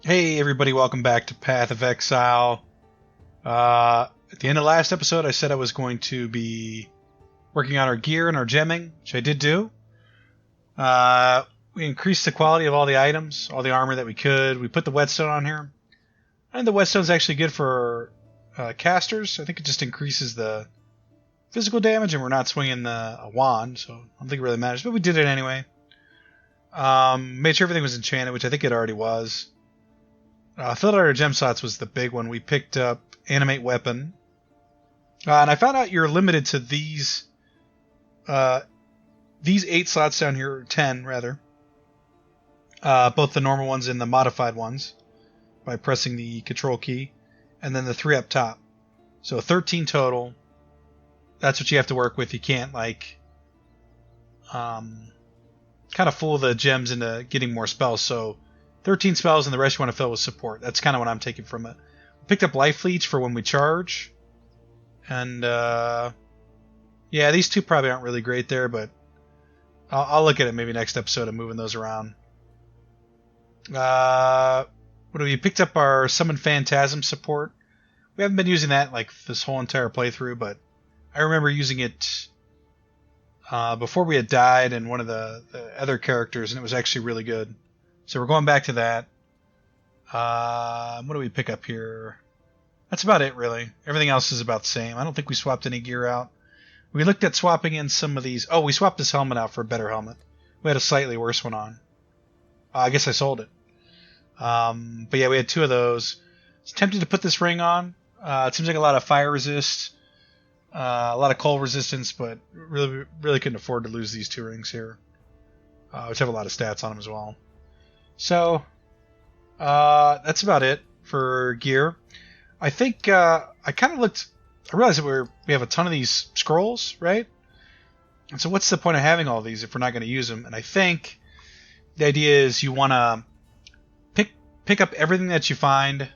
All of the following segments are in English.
Hey everybody, welcome back to Path of Exile. At the end of last episode, I said I was going to be working on our gear and our gemming, which I did do. We increased the quality of all the items, all the armor that we could. We put the whetstone on here. And the whetstone's actually good for casters. I think it just increases the physical damage, and we're not swinging a wand, so I don't think it really matters. But we did it anyway. Made sure everything was enchanted, which I think it already was. Filled out our gem slots was the big one. We picked up Animate Weapon. And I found out you're limited to these 8 slots down here, or 10 rather. Both the normal ones and the modified ones by pressing the control key. And then the 3 up top. So 13 total. That's what you have to work with. You can't kind of fool the gems into getting more spells. So 13 spells, and the rest you want to fill with support. That's kind of what I'm taking from it. Picked up Life Leech for when we charge. And, yeah, these two probably aren't really great there, but I'll look at it maybe next episode of moving those around. What do we picked up our Summon Phantasm support. We haven't been using that like this whole entire playthrough, but I remember using it before we had died in one of the other characters, and it was actually really good. So we're going back to that. What do we pick up here? That's about it, really. Everything else is about the same. I don't think we swapped any gear out. We looked at swapping in some of these. Oh, we swapped this helmet out for a better helmet. We had a slightly worse one on. I guess I sold it. But yeah, we had 2 of those. I was tempted to put this ring on. It seems like a lot of fire resist, a lot of cold resistance, but really couldn't afford to lose these 2 rings here, which have a lot of stats on them as well. So, that's about it for gear. I think, I realized that we have a ton of these scrolls, right? And so what's the point of having all these if we're not going to use them? And I think the idea is you want to pick up everything that you find,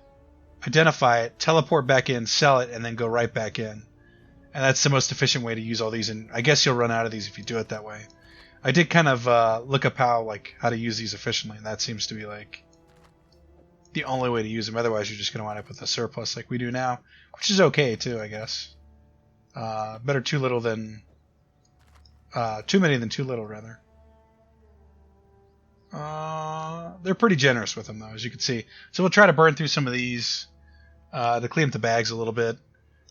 identify it, teleport back in, sell it, and then go right back in. And that's the most efficient way to use all these, and I guess you'll run out of these if you do it that way. I did kind of look up how to use these efficiently, and that seems to be like the only way to use them. Otherwise, you're just going to wind up with a surplus like we do now, which is okay too, I guess. Better too little than too many than too little, rather. They're pretty generous with them, though, as you can see. So we'll try to burn through some of these to clean up the bags a little bit,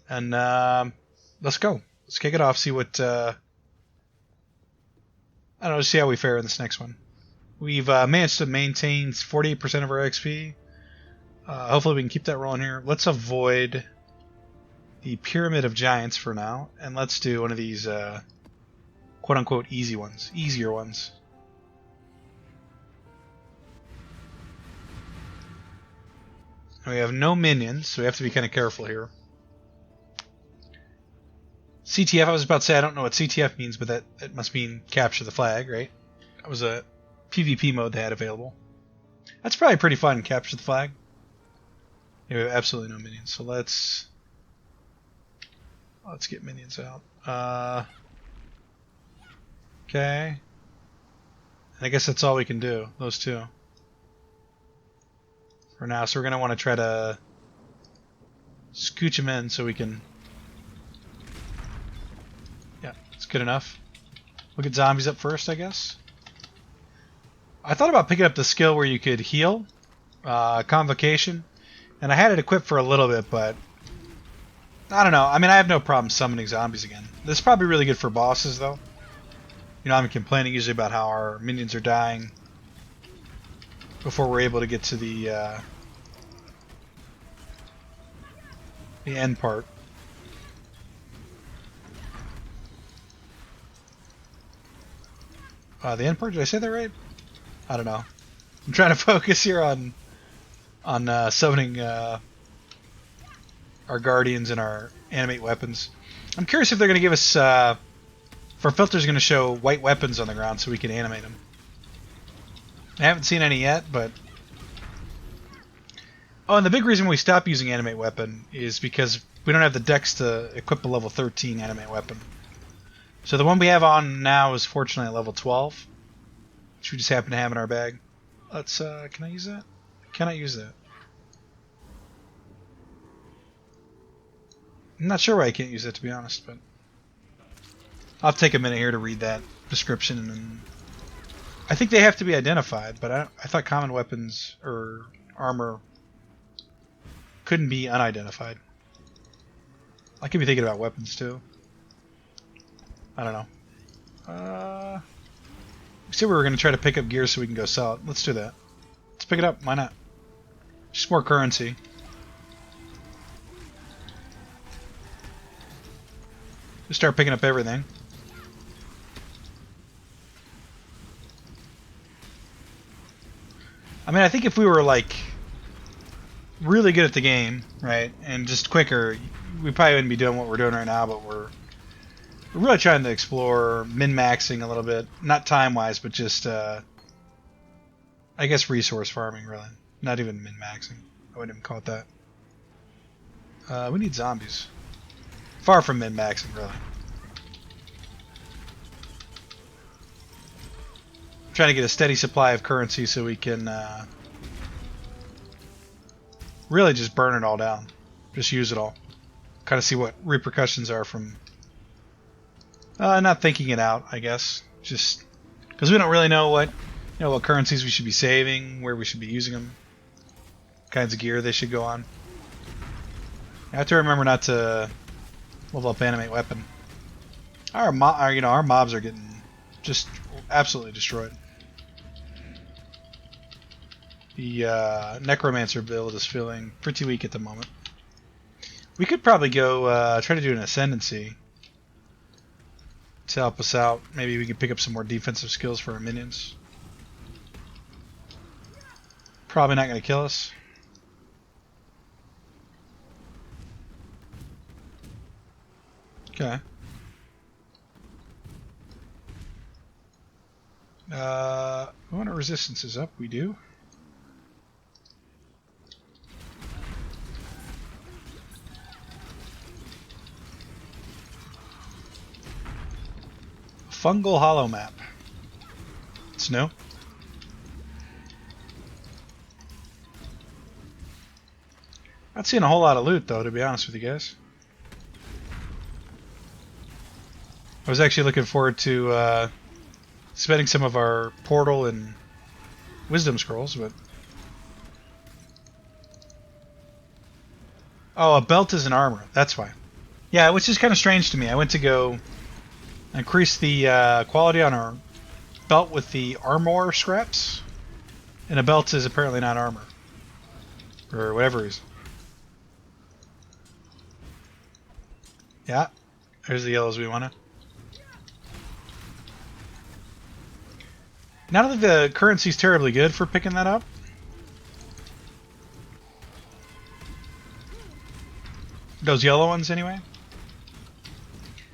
and let's go. Let's kick it off. See what. I don't know, see how we fare in this next one. We've managed to maintain 48% of our XP. Hopefully we can keep that rolling here. Let's avoid the Pyramid of Giants for now, and let's do one of these quote-unquote easier ones. We have no minions, so we have to be kind of careful here. CTF, I was about to say, I don't know what CTF means, but that must mean capture the flag, right? That was a PvP mode they had available. That's probably pretty fun, capture the flag. Yeah, we have absolutely no minions, so let's get minions out. Okay. And I guess that's all we can do, those 2. For now, so we're going to want to try to scooch them in so we can... Yeah, it's good enough. We'll get zombies up first, I guess. I thought about picking up the skill where you could heal, Convocation, and I had it equipped for a little bit, but I don't know. I mean, I have no problem summoning zombies again. This is probably really good for bosses, though. You know, I'm complaining usually about how our minions are dying before we're able to get to the end part. The end part? Did I say that right? I don't know. I'm trying to focus here on summoning our guardians and our animate weapons. I'm curious if they're going to give us if our filter's going to show white weapons on the ground so we can animate them. I haven't seen any yet, but... Oh, and the big reason we stopped using animate weapon is because we don't have the dex to equip a level 13 animate weapon. So the one we have on now is fortunately at level 12, which we just happen to have in our bag. Let's, can I use that? I Cannot use that. I'm not sure why I can't use that, to be honest, but I'll take a minute here to read that description, and then I think they have to be identified, but I thought common weapons or armor couldn't be unidentified. I could be thinking about weapons too. I don't know. We said we were going to try to pick up gear so we can go sell it. Let's do that. Let's pick it up. Why not? Just more currency. Just start picking up everything. I mean, I think if we were like really good at the game, right, and just quicker, we probably wouldn't be doing what we're doing right now, but we're really trying to explore min-maxing a little bit. Not time-wise, but just, I guess resource farming, really. Not even min-maxing. I wouldn't even call it that. We need zombies. Far from min-maxing, really. I'm trying to get a steady supply of currency so we can really just burn it all down. Just use it all. Kind of see what repercussions are from not thinking it out, I guess. Just because we don't really know what currencies we should be saving, where we should be using them, kinds of gear they should go on. I have to remember not to level up animate weapon. Our mobs are getting just absolutely destroyed. The Necromancer build is feeling pretty weak at the moment. We could probably go try to do an ascendancy to help us out. Maybe we could pick up some more defensive skills for our minions. Probably not going to kill us. Okay. We want our resistances up. We do. Fungal hollow map. It's new. Not seeing a whole lot of loot though, to be honest with you guys. I was actually looking forward to spending some of our portal and wisdom scrolls, but oh, a belt is an armor. That's why. Yeah, which is kind of strange to me. I went to go increase the quality on our belt with the armor scraps, and a belt is apparently not armor, or whatever reason. Yeah, there's the yellows we want to. Not that the currency's terribly good for picking that up. Those yellow ones, anyway.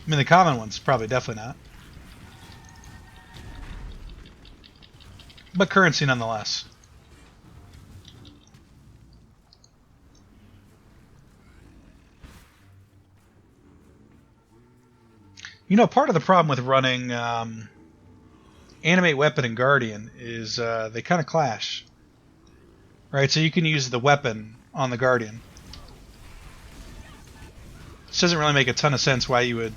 I mean, the common ones, probably definitely not. But currency nonetheless. You know, part of the problem with running Animate Weapon and Guardian is they kind of clash. Right, so you can use the weapon on the Guardian. This doesn't really make a ton of sense why you would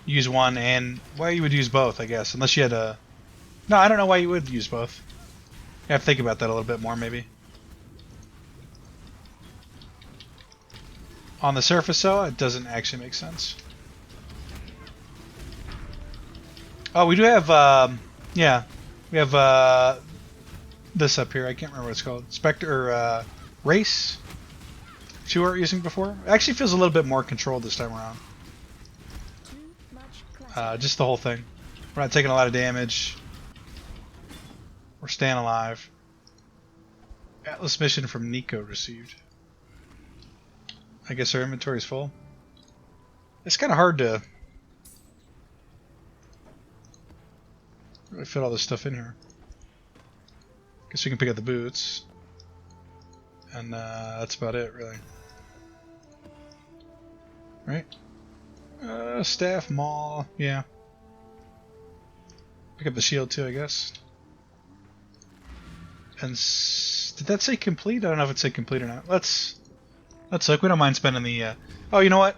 use one and why you would use both, I guess. Unless you had a... No, I don't know why you would use both. You have to think about that a little bit more, maybe. On the surface, though, it doesn't actually make sense. Oh, we do have, yeah. We have, this up here. I can't remember what it's called. Spectre, Race? Which we weren't using before. It actually feels a little bit more controlled this time around. Just the whole thing. We're not taking a lot of damage. We're staying alive. Atlas mission from Nico received. I guess our inventory is full. It's kind of hard to really fit all this stuff in here. Guess we can pick up the boots. And that's about it, really. Right? Staff, MaW, yeah. Pick up the shield too, I guess. And Did that say complete? I don't know if it said complete or not. Let's look. We don't mind spending the... Oh, you know what?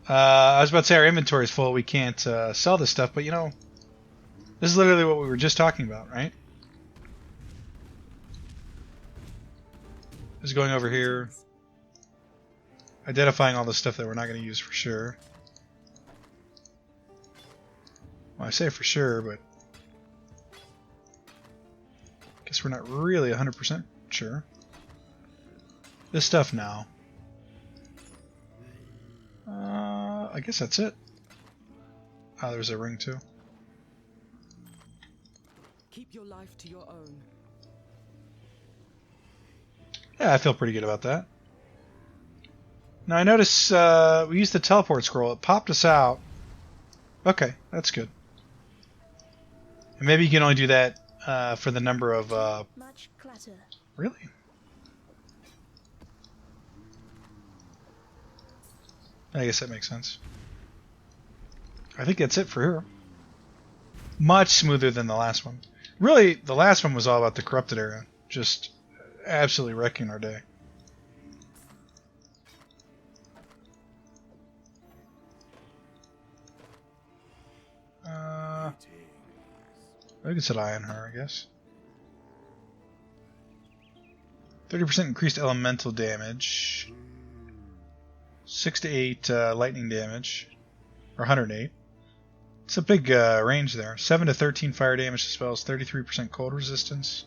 I was about to say our inventory is full. We can't sell this stuff, but you know, this is literally what we were just talking about, right? Just going over here, identifying all the stuff that we're not going to use for sure. Well, I say for sure, but I guess we're not really 100% sure. This stuff now. I guess that's it. Oh, there's a ring too. Keep your life to your own. Yeah, I feel pretty good about that. Now I notice we used the teleport scroll. It popped us out. Okay, that's good. And maybe you can only do that for the number of... Much clutter. Really? I guess that makes sense. I think that's it for here. Much smoother than the last one. Really, the last one was all about the corrupted area. Just absolutely wrecking our day. I can set eye on her, I guess. 30% increased elemental damage. 6 to 8 lightning damage. Or 108. It's a big range there. 7 to 13 fire damage to spells. 33% cold resistance.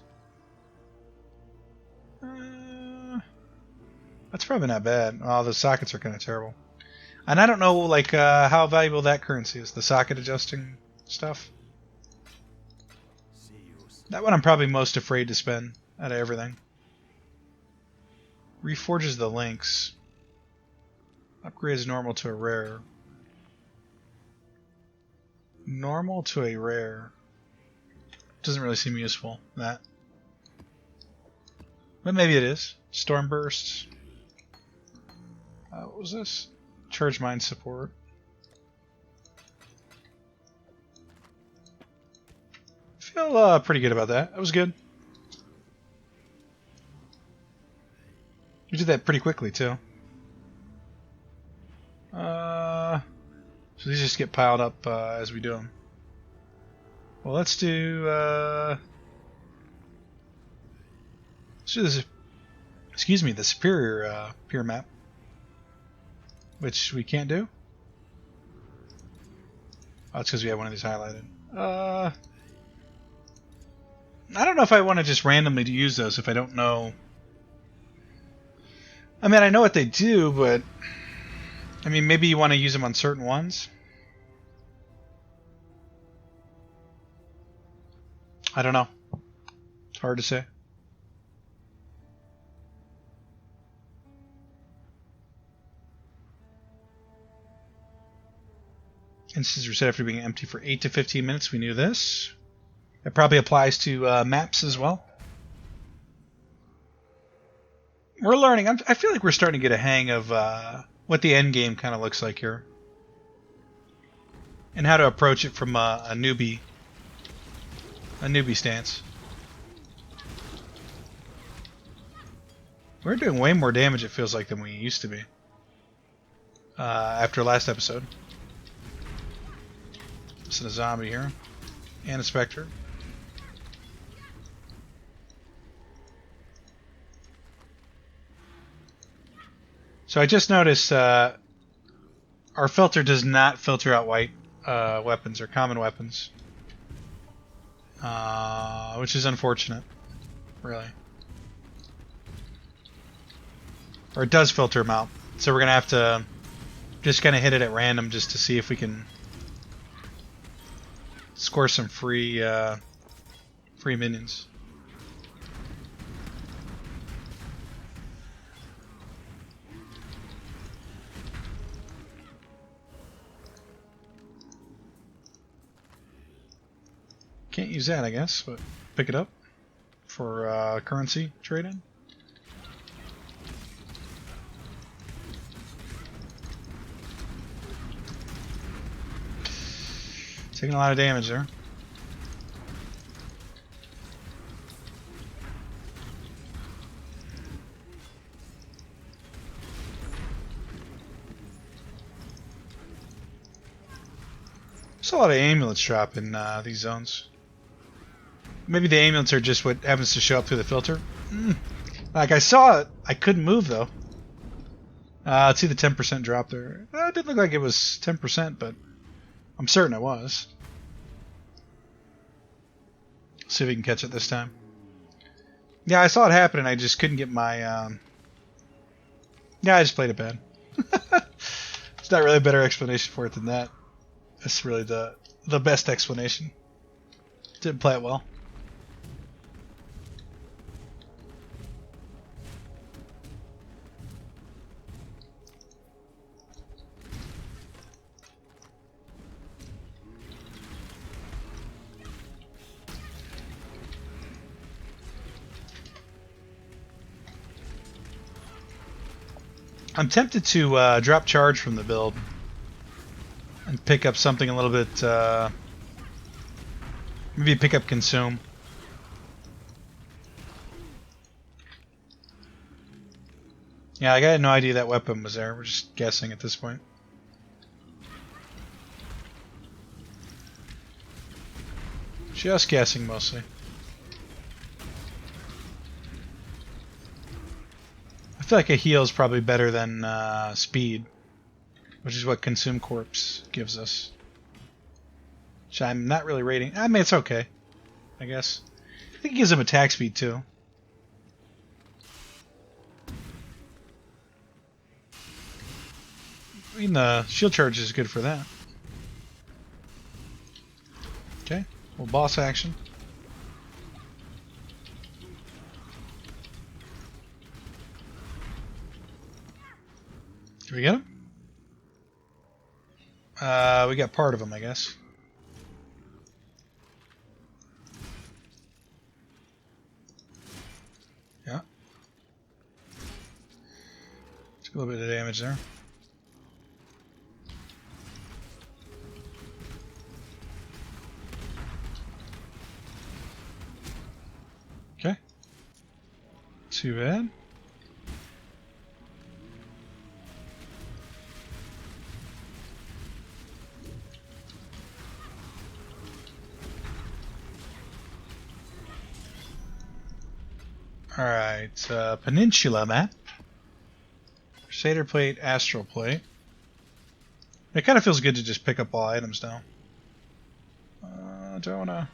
That's probably not bad. Oh, the sockets are kind of terrible. And I don't know like how valuable that currency is. The socket adjusting stuff. That one I'm probably most afraid to spend out of everything. Reforges the links. Upgrades normal to a rare. Normal to a rare. Doesn't really seem useful, that. But maybe it is. Storm bursts. What was this? Charge mine support. I feel pretty good about that. That was good. We did that pretty quickly too. So these just get piled up as we do them. Well, let's do this. Excuse me, the superior peer map, which we can't do. Oh, it's because we have one of these highlighted. I don't know if I want to just randomly use those if I don't know. I mean, I know what they do, but I mean, maybe you want to use them on certain ones. I don't know. It's hard to say. Instances reset after being empty for 8 to 15 minutes. We knew this. It probably applies to maps as well. We're learning. I feel like we're starting to get a hang of what the end game kind of looks like here, and how to approach it from a newbie stance. We're doing way more damage, it feels like, than we used to be after last episode. This is a zombie here, and a specter. So I just noticed our filter does not filter out white weapons or common weapons, which is unfortunate, really. Or it does filter them out, so we're gonna have to just kind of hit it at random just to see if we can score some free minions. Can't use that, I guess, but pick it up for currency trading. Taking a lot of damage there. There's a lot of amulets drop in these zones. Maybe the amulets are just what happens to show up through the filter. Like, I saw it. I couldn't move, though. Let's see the 10% drop there. It didn't look like it was 10%, but I'm certain it was. See if we can catch it this time. Yeah, I saw it happen, and I just couldn't get my... Yeah, I just played it bad. There's not really a better explanation for it than that. That's really the best explanation. Didn't play it well. I'm tempted to drop charge from the build and pick up something a little bit, maybe pick up consume. Yeah, like, I had no idea that weapon was there. We're just guessing at this point. Just guessing mostly. I feel like a heal is probably better than speed, which is what Consume Corpse gives us. Which I'm not really rating. I mean, it's okay, I guess. I think it gives him attack speed too. I mean, the shield charge is good for that. Okay, well, boss action. Did we get him? We got part of him, I guess. Yeah. Took a little bit of damage there. Okay. Too bad. Alright, Peninsula map. Crusader plate, Astral plate. It kind of feels good to just pick up all items now. Do I want to...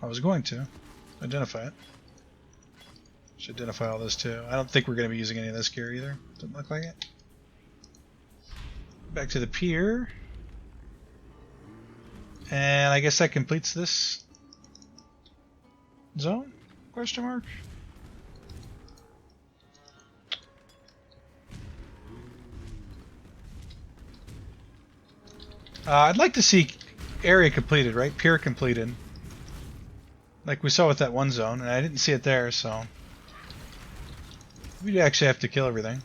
I was going to. Identify it. Should identify all this too. I don't think we're going to be using any of this gear either. Doesn't look like it. Back to the pier. And I guess that completes this zone? Question mark? I'd like to see area completed, right? Pier completed. Like we saw with that one zone, and I didn't see it there, so... we'd actually have to kill everything.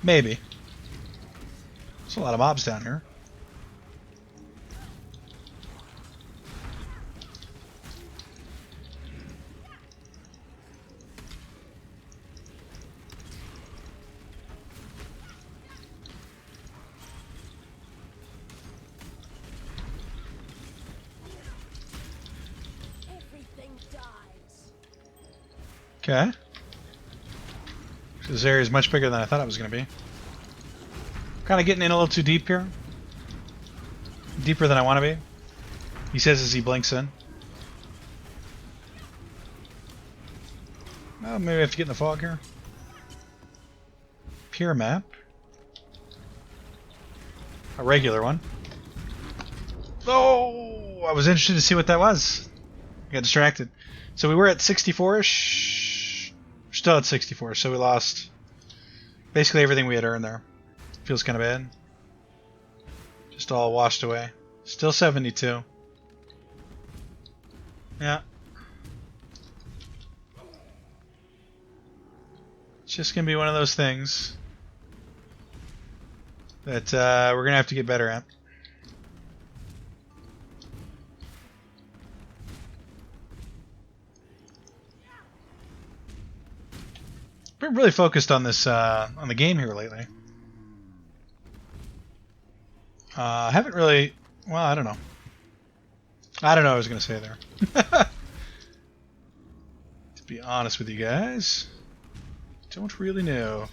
Maybe. There's a lot of mobs down here. Okay. This area is much bigger than I thought it was going to be. Kind of getting in a little too deep here. Deeper than I want to be. He says as he blinks in. Well, maybe I have to get in the fog here. Pier map. A regular one. Oh, I was interested to see what that was. I got distracted. So we were at 64-ish. We're still at 64, so we lost basically everything we had earned there. Feels kind of bad. Just all washed away. Still 72. Yeah. It's just going to be one of those things that we're going to have to get better at. We're really focused on this on the game here lately. Haven't really. Well, I don't know. I don't know what I was gonna say there. To be honest with you guys, don't really know.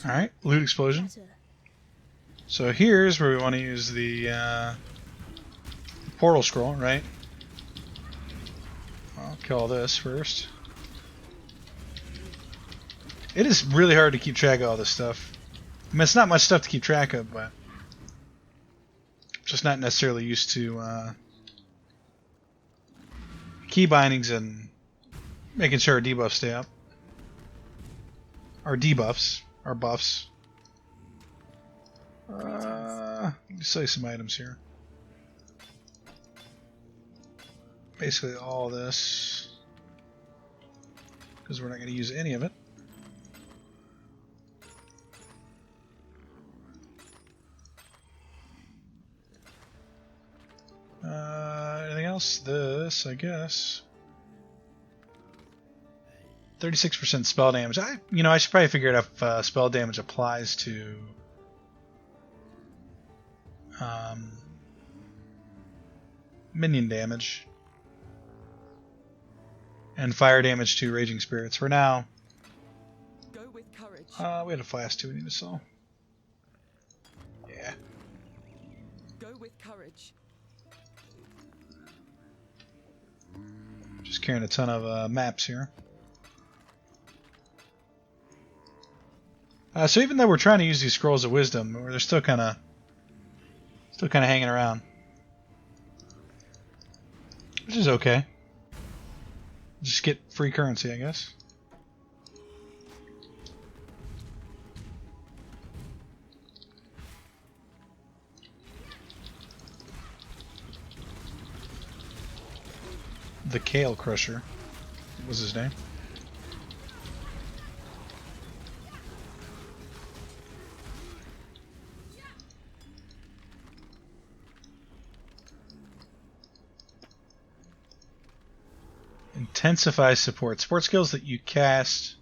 All right, loot explosion. So here's where we want to use the portal scroll, right? I'll kill this first. It is really hard to keep track of all this stuff. I mean, it's not much stuff to keep track of, but just not necessarily used to key bindings and making sure our debuffs stay up. Our debuffs, our buffs. Let me sell you some items here. Basically all this, because we're not going to use any of it. Anything else? This, I guess. 36% spell damage. I should probably figure out if spell damage applies to minion damage and fire damage to raging spirits. For now, Go with courage. we had a flask too. We need to sell. Yeah. Go with courage. Just carrying a ton of maps here. So even though we're trying to use these scrolls of wisdom, they're still kind of hanging around, which is okay. Just get free currency, I guess. The Kale Crusher was his name. Intensify support. Support skills that you cast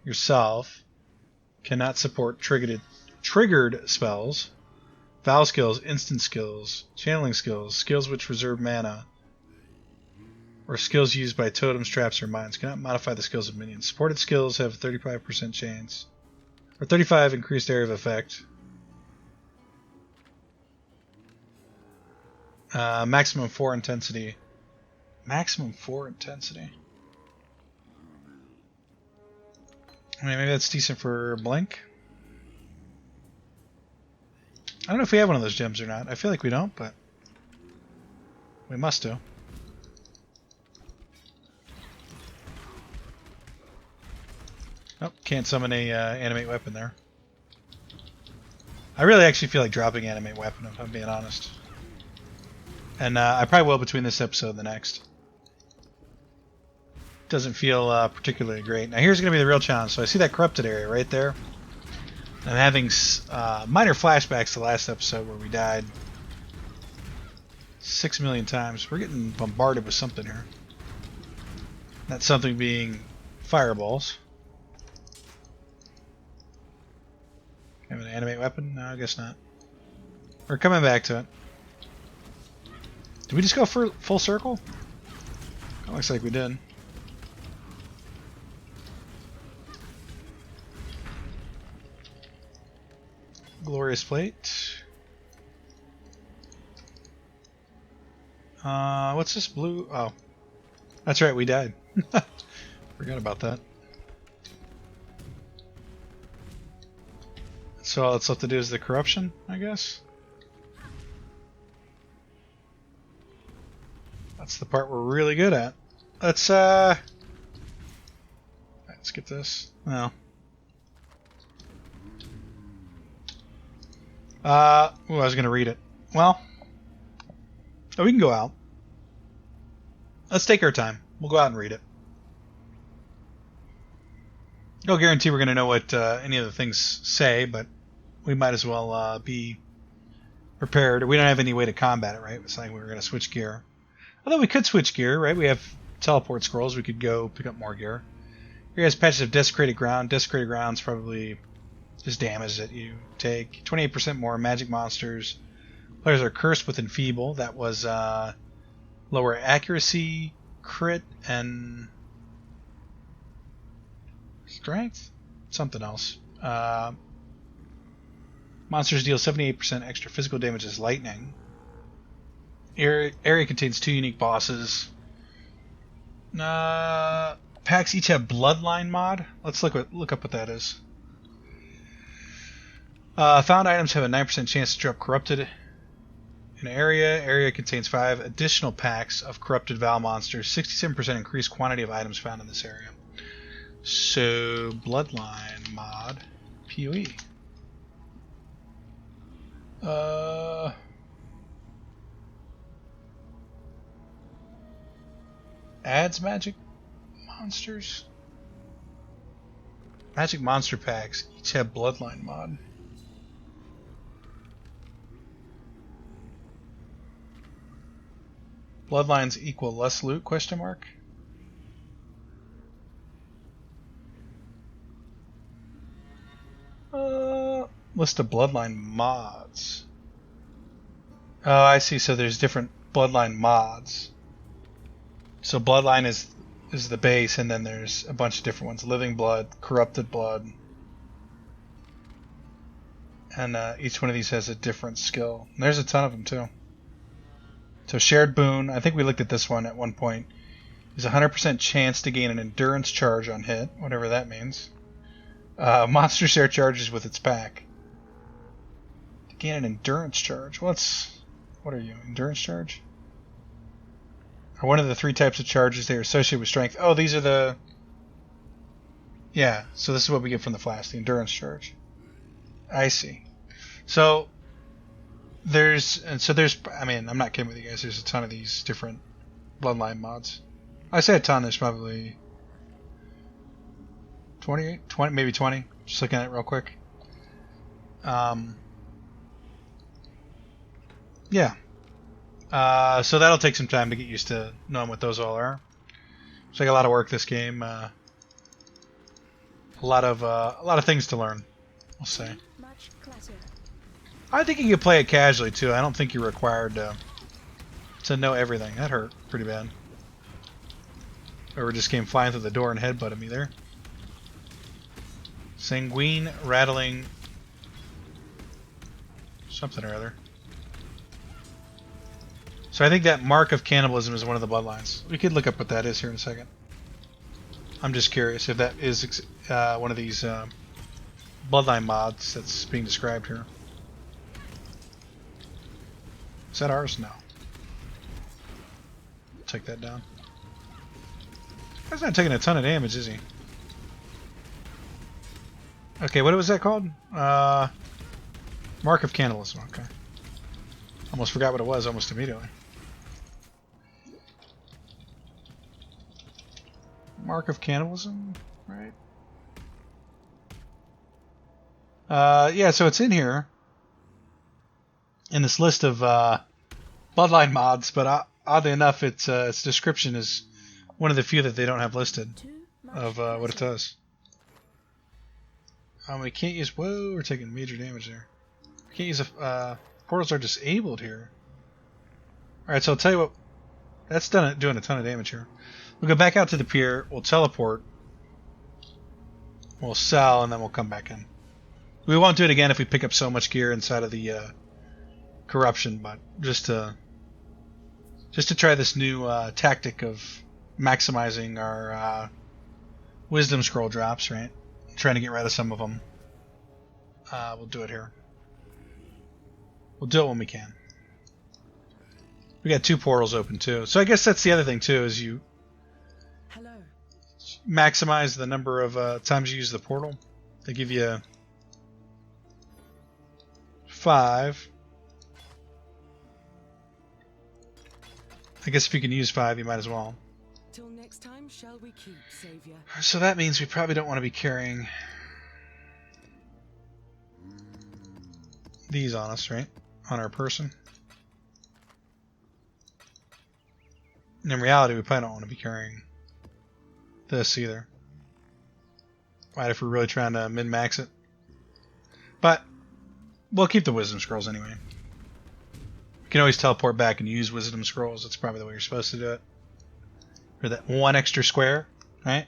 yourself cannot support triggered spells, vow skills, instant skills, channeling skills, skills which reserve mana, or skills used by totems, traps, or mines. Cannot modify the skills of minions. Supported skills have a 35% chance, or 35 increased area of effect. Maximum 4 intensity. Maximum 4 intensity. I mean, maybe that's decent for Blink. I don't know if we have one of those gems or not. I feel like we don't, but we must do. Oh, can't summon a animate weapon there. I really actually feel like dropping animate weapon, if I'm being honest. And I probably will between this episode and the next. Doesn't feel particularly great. Now here's going to be the real challenge. So I see that corrupted area right there. I'm having minor flashbacks to the last episode where we died 6 million times. We're getting bombarded with something here. That something being fireballs. Have an animate weapon? No, I guess not. We're coming back to it. Did we just go for full circle? It looks like we did. Glorious plate. What's this blue? Oh, that's right, we died. Forgot about that. So all that's left to do is the corruption, I guess. That's the part we're really good at. Let's get this. Well. I was gonna read it. Well, we can go out. Let's take our time. We'll go out and read it. No guarantee we're gonna know what any of the things say, but we might as well be prepared. We don't have any way to combat it, right? It's like we were going to switch gear. Although we could switch gear, right? We have teleport scrolls. We could go pick up more gear. Here has patches of desecrated ground. Desecrated ground's probably just damage that you take. 28% more magic monsters. Players are cursed with enfeeble. That was lower accuracy, crit, and strength? Something else. Monsters deal 78% extra physical damage as lightning. Area contains 2 unique bosses. Packs each have Bloodline mod. Let's look up what that is. Found items have a 9% chance to drop corrupted in area. Area contains 5 additional packs of corrupted Val monsters. 67% increased quantity of items found in this area. So Bloodline mod PoE. Adds magic monsters. Magic monster packs each have Bloodline mod. Bloodlines equal less loot? Question mark. List of Bloodline mods. Oh, I see. So there's different Bloodline mods. So Bloodline is the base, and then there's a bunch of different ones. Living Blood, Corrupted Blood. And each one of these has a different skill. And there's a ton of them, too. So Shared Boon, I think we looked at this one at one point. Is 100% chance to gain an endurance charge on hit, whatever that means. Monster share charges with its pack. To gain an endurance charge. What are you? Endurance charge? Or one of the 3 types of charges they are associated with strength. Oh, these are the... Yeah, so this is what we get from the flask, the endurance charge. I see. So I mean, I'm not kidding with you guys. There's a ton of these different Bloodline mods. I say a ton. There's probably 20, maybe 20. Just looking at it real quick. Yeah. So that'll take some time to get used to knowing what those all are. It's like a lot of work this game. A lot of things to learn, we'll say. I think you can play it casually too. I don't think you're required to know everything. That hurt pretty bad. Whoever just came flying through the door and headbutted me there. Sanguine rattling something or other. So I think that mark of cannibalism is one of the bloodlines. We could look up what that is here in a second. I'm just curious if that is one of these bloodline mods that's being described here. Is that ours? No. Take that down. He's not taking a ton of damage, is he? Okay, what was that called? Mark of Cannibalism. Okay. Almost forgot what it was almost immediately. Mark of Cannibalism, right? Yeah, so it's in here. In this list of Bloodline mods, but oddly enough, its description is one of the few that they don't have listed of what it does. We can't use... Whoa, we're taking major damage there. We can't use... portals are disabled here. Alright, so I'll tell you what... That's doing a ton of damage here. We'll go back out to the pier, we'll teleport, we'll sell, and then we'll come back in. We won't do it again if we pick up so much gear inside of the corruption, but just to try this new tactic of maximizing our wisdom scroll drops, right? Trying to get rid of some of them. We'll do it here. We'll do it when we can. We got 2 portals open too, so I guess that's the other thing too, is you maximize the number of times you use the portal. They give you 5. I guess if you can use 5, you might as well. Till next time, shall we keep, Savior? So that means we probably don't want to be carrying these on us, right? on our person. And in reality, we probably don't want to be carrying this either. Right, if we're really trying to min-max it. But we'll keep the wisdom scrolls anyway. You can always teleport back and use wisdom scrolls. That's probably the way you're supposed to do it. For that one extra square, right?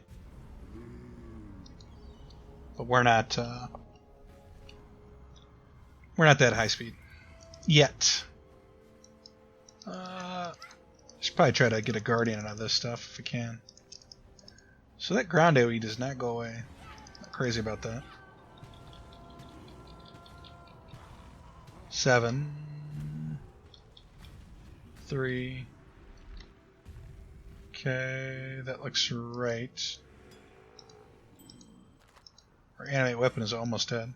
But we're not that high speed yet. Should probably try to get a guardian out of this stuff if we can. So that ground AoE does not go away. Not crazy about that. 7, 3. Okay, that looks right. Our animate weapon is almost dead.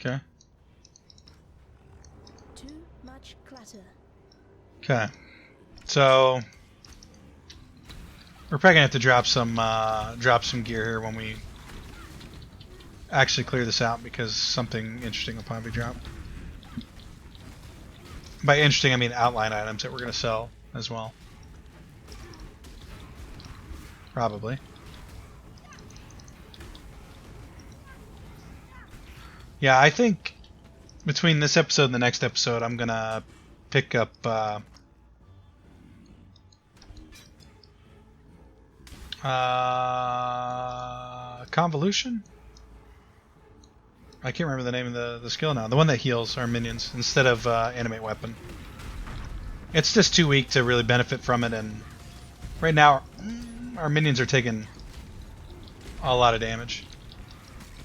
Okay. Too much clutter. Okay. So we're probably gonna have to drop some gear here when we actually clear this out, because something interesting will probably drop. By interesting, I mean outline items that we're gonna sell as well. Probably. Yeah, I think between this episode and the next episode, I'm gonna pick up Convolution? I can't remember the name of the skill now. The one that heals our minions instead of animate weapon. It's just too weak to really benefit from it, and right now our minions are taking a lot of damage.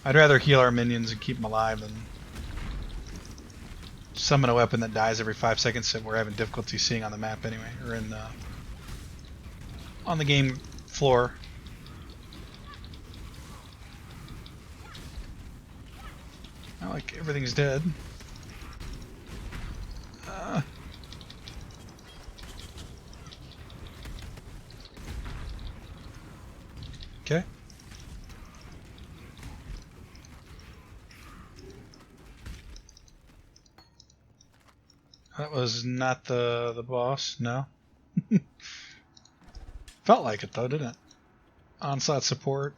I'd rather heal our minions and keep them alive than summon a weapon that dies every 5 seconds that we're having difficulty seeing on the map anyway, or in on the game floor. Not like everything's dead. Okay. That was not the boss, no. Felt like it though, didn't it? Onslaught support.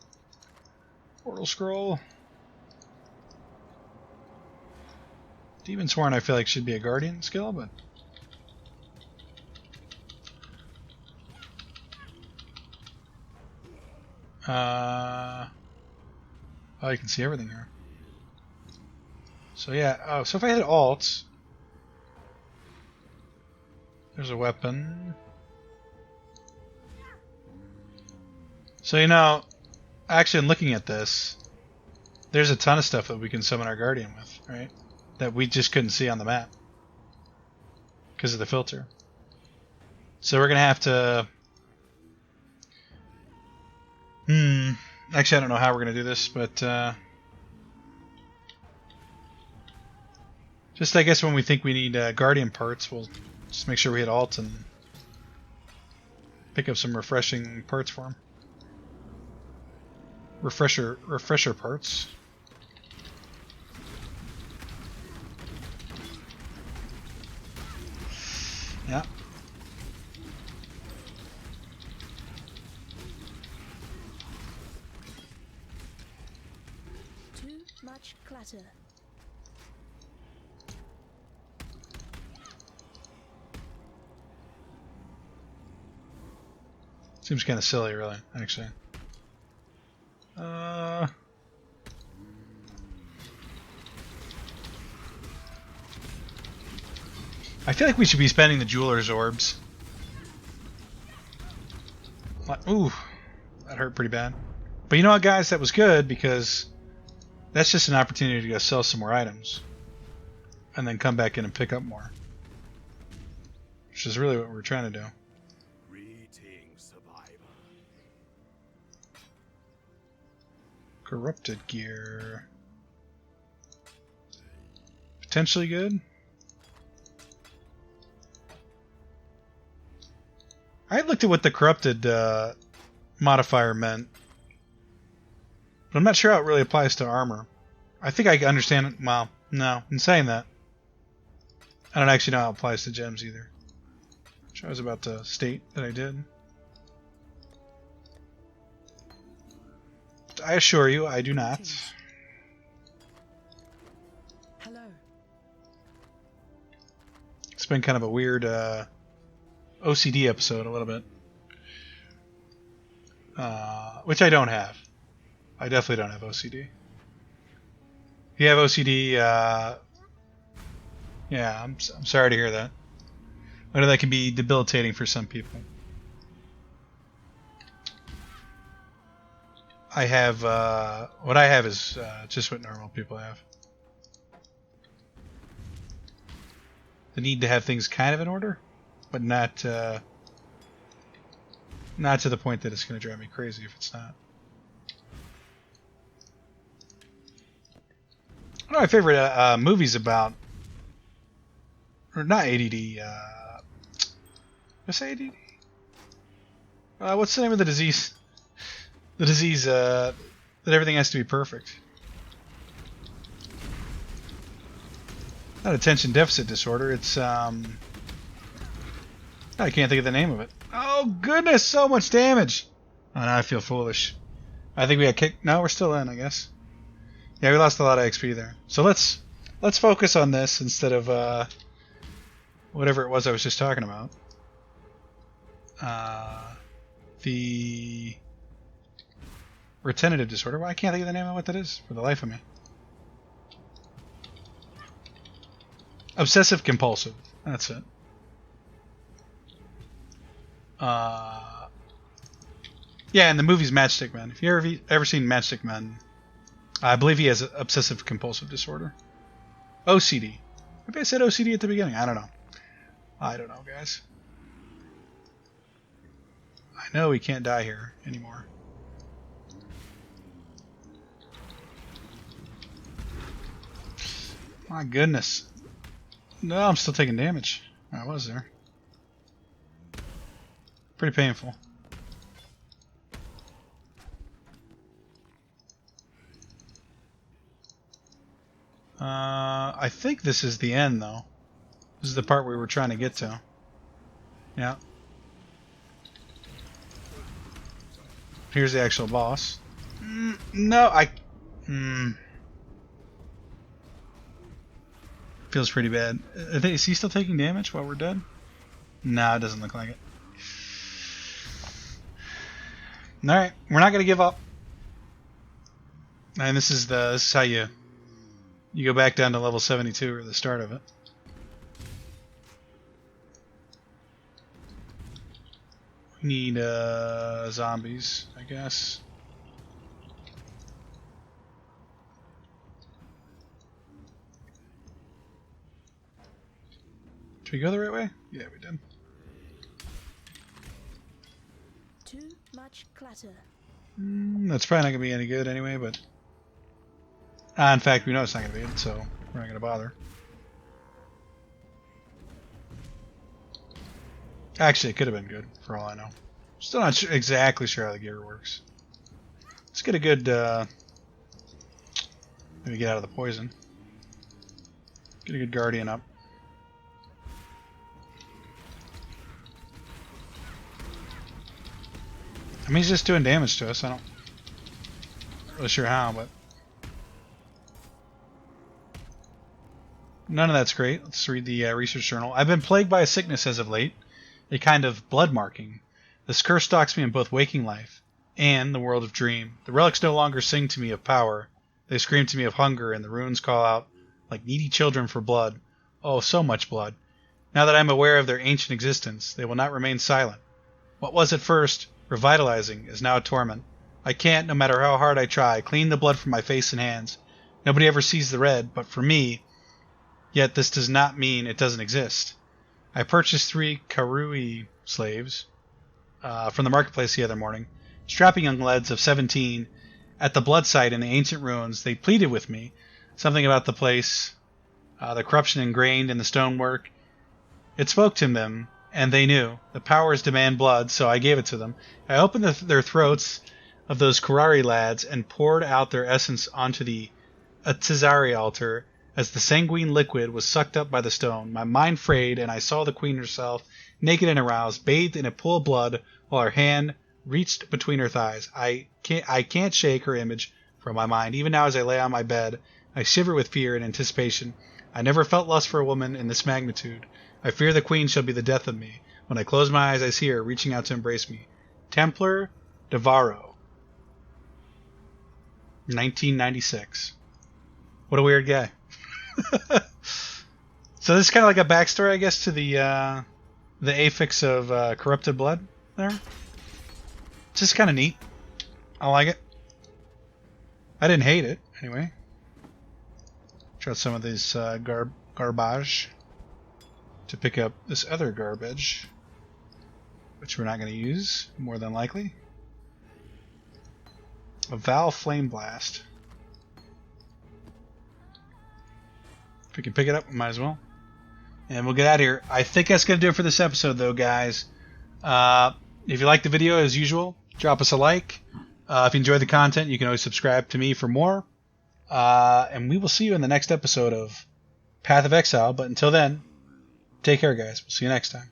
Portal scroll. Demon Sworn I feel like should be a guardian skill, but oh, you can see everything here. So yeah, oh, so if I hit alt, there's a weapon. So you know, actually in looking at this, there's a ton of stuff that we can summon our guardian with, right? That we just couldn't see on the map because of the filter. So we're gonna have to actually I don't know how we're gonna do this, but just I guess when we think we need guardian parts, we'll just make sure we hit alt and pick up some refreshing parts for him. Refresher parts. Yeah. Too much clutter. Seems kind of silly, really, actually. I feel like we should be spending the jeweler's orbs. Ooh, that hurt pretty bad. But you know what, guys? That was good, because that's just an opportunity to go sell some more items. And then come back in and pick up more. Which is really what we're trying to do. Greetings, survivor. Corrupted gear. Potentially good. I looked at what the corrupted modifier meant. But I'm not sure how it really applies to armor. I think I understand it. Well, no. In saying that, I don't actually know how it applies to gems either. Which I was about to state that I did. I assure you, I do not. Hello. It's been kind of a weird OCD episode, a little bit. Which I don't have. I definitely don't have OCD. If you have OCD, yeah, I'm sorry to hear that. I know that can be debilitating for some people. I have, what I have is just what normal people have. The need to have things kind of in order, but not not to the point that it's going to drive me crazy if it's not. One of my favorite movies about, or not ADD, did I say ADD? What's the name of the disease? The disease that everything has to be perfect. Not attention deficit disorder, it's I can't think of the name of it. Oh goodness, so much damage! Oh, now I feel foolish. I think we got kicked. No, we're still in, I guess. Yeah, we lost a lot of XP there. So let's focus on this instead of whatever it was I was just talking about. The retentive disorder. Well, I can't think of the name of what that is for the life of me. Obsessive compulsive. That's it. Yeah, and the movie's Matchstick Men. If you ever seen Matchstick Men, I believe he has obsessive compulsive disorder. OCD. Maybe I said OCD at the beginning. I don't know. I don't know, guys. I know we can't die here anymore. My goodness. No, I'm still taking damage. I was there. Pretty painful. I think this is the end, though. This is the part we were trying to get to. Yeah. Here's the actual boss. No, feels pretty bad. Is he still taking damage while we're dead? No, it doesn't look like it. Alright, we're not going to give up. And this is how you go back down to level 72 or the start of it. We need zombies, I guess. Did we go the right way? Yeah, we did. Too much clatter. That's probably not going to be any good anyway, but... in fact, we know it's not going to be it, so we're not going to bother. Actually, it could have been good, for all I know. Still not exactly sure how the gear works. Let's get a good... maybe get out of the poison. Get a good guardian up. I mean, he's just doing damage to us. Not really sure how, but... None of that's great. Let's read the research journal. I've been plagued by a sickness as of late, a kind of blood marking. This curse stalks me in both waking life and the world of dream. The relics no longer sing to me of power. They scream to me of hunger, and the runes call out like needy children for blood. Oh, so much blood. Now that I am aware of their ancient existence, they will not remain silent. What was at first revitalizing is now a torment. I can't, no matter how hard I try, clean the blood from my face and hands. Nobody ever sees the red, but for me... Yet this does not mean it doesn't exist. I purchased 3 Karui slaves from the marketplace the other morning. Strapping young lads of 17 at the blood site in the ancient ruins, they pleaded with me. Something about the place, the corruption ingrained in the stonework. It spoke to them, and they knew. The powers demand blood, so I gave it to them. I opened their throats of those Karari lads and poured out their essence onto the Atizari altar. As the sanguine liquid was sucked up by the stone, my mind frayed, and I saw the queen herself, naked and aroused, bathed in a pool of blood, while her hand reached between her thighs. I can't shake her image from my mind. Even now, as I lay on my bed, I shiver with fear and anticipation. I never felt lust for a woman in this magnitude. I fear the queen shall be the death of me. When I close my eyes, I see her reaching out to embrace me. Templar Devaro, 1996. What a weird guy. So this is kind of like a backstory, I guess, to the affix of corrupted blood there. It's just kind of neat. I like it. I didn't hate it, anyway. Try some of this garbage to pick up this other garbage, which we're not going to use, more than likely. A Val Flame Blast. If we can pick it up, we might as well. And we'll get out of here. I think that's going to do it for this episode, though, guys. If you liked the video, as usual, drop us a like. If you enjoyed the content, you can always subscribe to me for more. And we will see you in the next episode of Path of Exile. But until then, take care, guys. We'll see you next time.